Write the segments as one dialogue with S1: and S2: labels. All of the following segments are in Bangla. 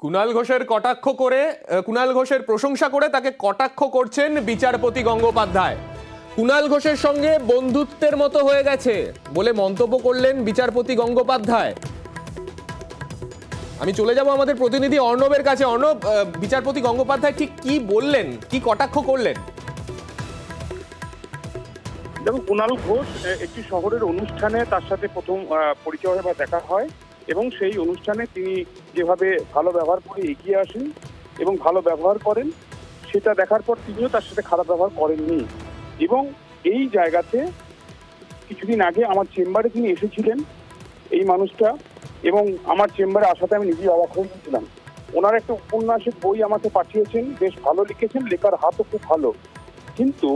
S1: কুণাল ঘোষের কটাক্ষ করে কুণাল ঘোষের প্রশংসা করে তাকে কটাক্ষ করছেন বিচারপতি গঙ্গোপাধ্যায়। কুণাল ঘোষের সঙ্গে বন্ধুত্বের মতো হয়ে গেছে বলে মন্তব্য করলেন বিচারপতি গঙ্গোপাধ্যায়। আমি চলে যাব আমাদের প্রতিনিধি অর্ণবের কাছে। অর্ণব, বিচারপতি গঙ্গোপাধ্যায় ঠিক কি বললেন, কি কটাক্ষ করলেন?
S2: দেখুন, কুণাল ঘোষ একটি শহরের অনুষ্ঠানে তার সাথে প্রথম পরিচয় হয় বা দেখা হয় এবং সেই অনুষ্ঠানে তিনি যেভাবে ভালো ব্যবহার করে এগিয়ে আসেন এবং ভালো ব্যবহার করেন, সেটা দেখার পর তিনিও তার সাথে খারাপ ব্যবহার করেননি। এবং এই জায়গাতে কিছুদিন আগে আমার চেম্বারে তিনি এসেছিলেন এই মানুষটা, এবং আমার চেম্বারে আসাতে আমি নিজেই অবাক হয়ে গিয়েছিলাম। ওনার একটা উপন্যাসের বই আমাকে পাঠিয়েছেন, বেশ ভালো লিখেছেন, লেখার হাতও খুব ভালো। কিন্তু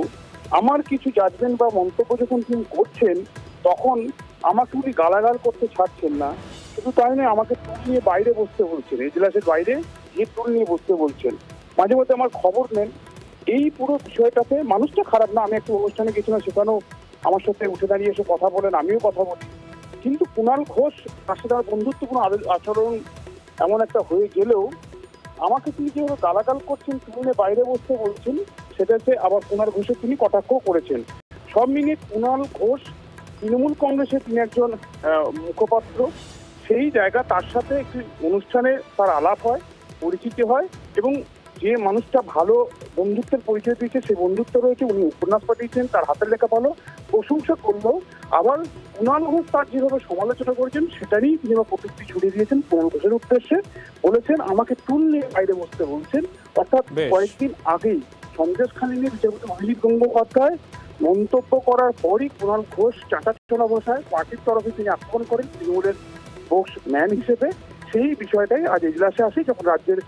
S2: আমার কিছু জাজমেন্ট বা মন্তব্য যখন তিনি করছেন, তখন আমাকে উনি গালাগাল করতে ছাড়ছেন না। শুধু তাই নয়, আমাকে টুল নিয়ে বাইরে বসতে বলছেন, এজলাসের বাইরে গিয়ে টুল নিয়ে বসতে বলছেন। মাঝে মধ্যে আমার খবর নেন। এই পুরো বিষয়টাতে মানুষটা খারাপ না, আমি একটা অনুষ্ঠানে গেছিলাম, সেখানেও আমার সাথে উঠে দাঁড়িয়ে এসে কথা বলেন, আমিও কথা বলি। কিন্তু কুণাল ঘোষ তার সাথে আমার বন্ধুত্বপূর্ণ আচরণ এমন একটা হয়ে গেলেও আমাকে তিনি যেভাবে গালাগাল করছেন, টুল বাইরে বসতে বলছেন, সেটাতে আবার কুণাল ঘোষের তিনি কটাক্ষ করেছেন। সব মিলিয়ে কুণাল ঘোষ তৃণমূল কংগ্রেসের তিনি একজন মুখপাত্র। সেই জায়গা তার সাথে একটি অনুষ্ঠানে তার আলাপ হয়, পরিচিতি হয়, এবং যে মানুষটা ভালো বন্ধুত্বের পরিচয় দিয়েছে, সেই বন্ধুত্ব রয়েছে। উনি উপন্যাস পাঠিয়েছেন, তার হাতের লেখা ভালো, প্রশংসা করলো। আবার কুণাল ঘোষ তার যেভাবে সমালোচনা করেছেন, সেটা নিয়েই তিনি কটূক্তি ছড়িয়ে দিয়েছেন কুণাল ঘোষের উদ্দেশ্যে। বলেছেন আমাকে টুল নিয়ে বাইরে বসতে বলছেন। অর্থাৎ কয়েকদিন আগেই সন্দেশখালী নিয়ে বিচারপতি অভিজিৎ গঙ্গোপাধ্যায় মন্তব্য করার পরই কুণাল ঘোষ চাটাচোনা বসায় পার্টির তরফে তিনি আক্রমণ করেন তৃণমূলের স্পোক্সম্যান হিসেবে। সেই বিষয়টাই আজ এজলাসে আসে, যখন রাজ্যের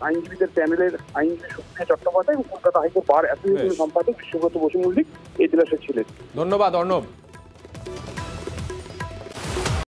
S2: আইনজীবীদের প্যানেলের আইনজীবী সুপ্রিয়া চট্টোপাধ্যায় এবং কলকাতা হাইকোর্ট বার অ্যাসোসিয়েশনের সম্পাদক বিশ্বব্রত বসু মল্লিক এজলাসে ছিলেন।
S1: ধন্যবাদ অর্ণব।